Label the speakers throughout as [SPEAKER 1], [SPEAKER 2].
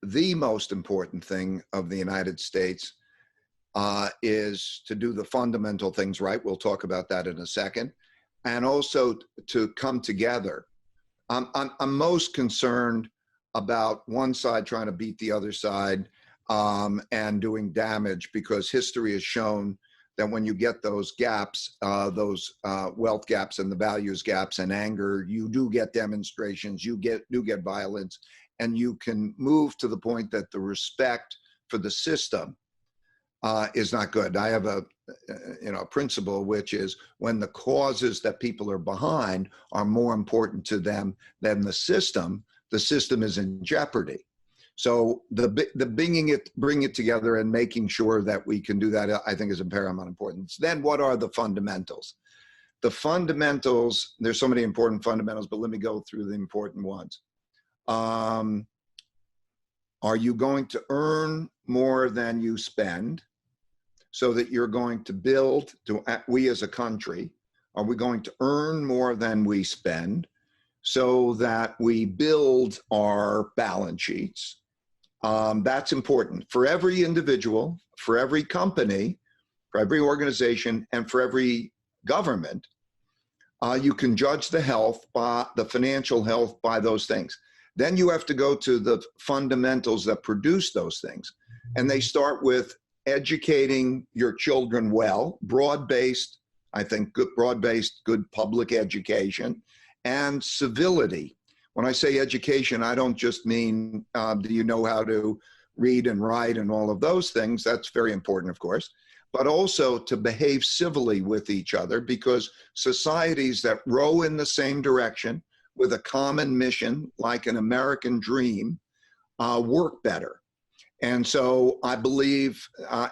[SPEAKER 1] the most important thing of the United States is to do the fundamental things right. We'll talk about that in a second. And also to come together. I'm most concerned about one side trying to beat the other side and doing damage, because history has shown that when you get those gaps, those wealth gaps and the values gaps and anger, you do get demonstrations, you do get violence, and you can move to the point that the respect for the system is not good. I have a principle, which is when the causes that people are behind are more important to them than the system is in jeopardy. So the bringing it together and making sure that we can do that, I think, is of paramount importance. Then what are the fundamentals? The fundamentals, there's so many important fundamentals, but let me go through the important ones. Are you going to earn more than you spend so that you're going to build, we as a country, are we going to earn more than we spend so that we build our balance sheets? That's important for every individual, for every company, for every organization, and for every government. You can judge the financial health by those things. Then you have to go to the fundamentals that produce those things. And they start with educating your children well, broad-based, I think, broad-based, good public education, and civility. When I say education, I don't just mean, do you know how to read and write and all of those things? That's very important, of course, but also to behave civilly with each other, because societies that row in the same direction with a common mission, like an American dream, work better. And so I believe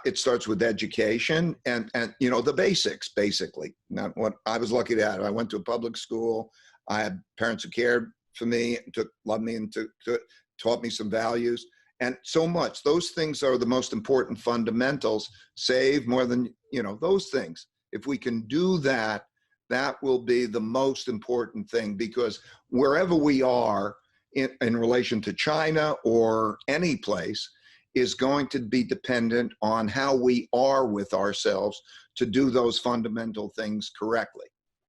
[SPEAKER 1] it starts with education and the basics, basically. Not what I was lucky to have. I went to a public school. I had parents who cared for me, loved me, and taught me some values. And so much. Those things are the most important fundamentals. Save more than, those things. If we can do that, that will be the most important thing, because wherever we are in relation to China or any place is going to be dependent on how we are with ourselves to do those fundamental things correctly.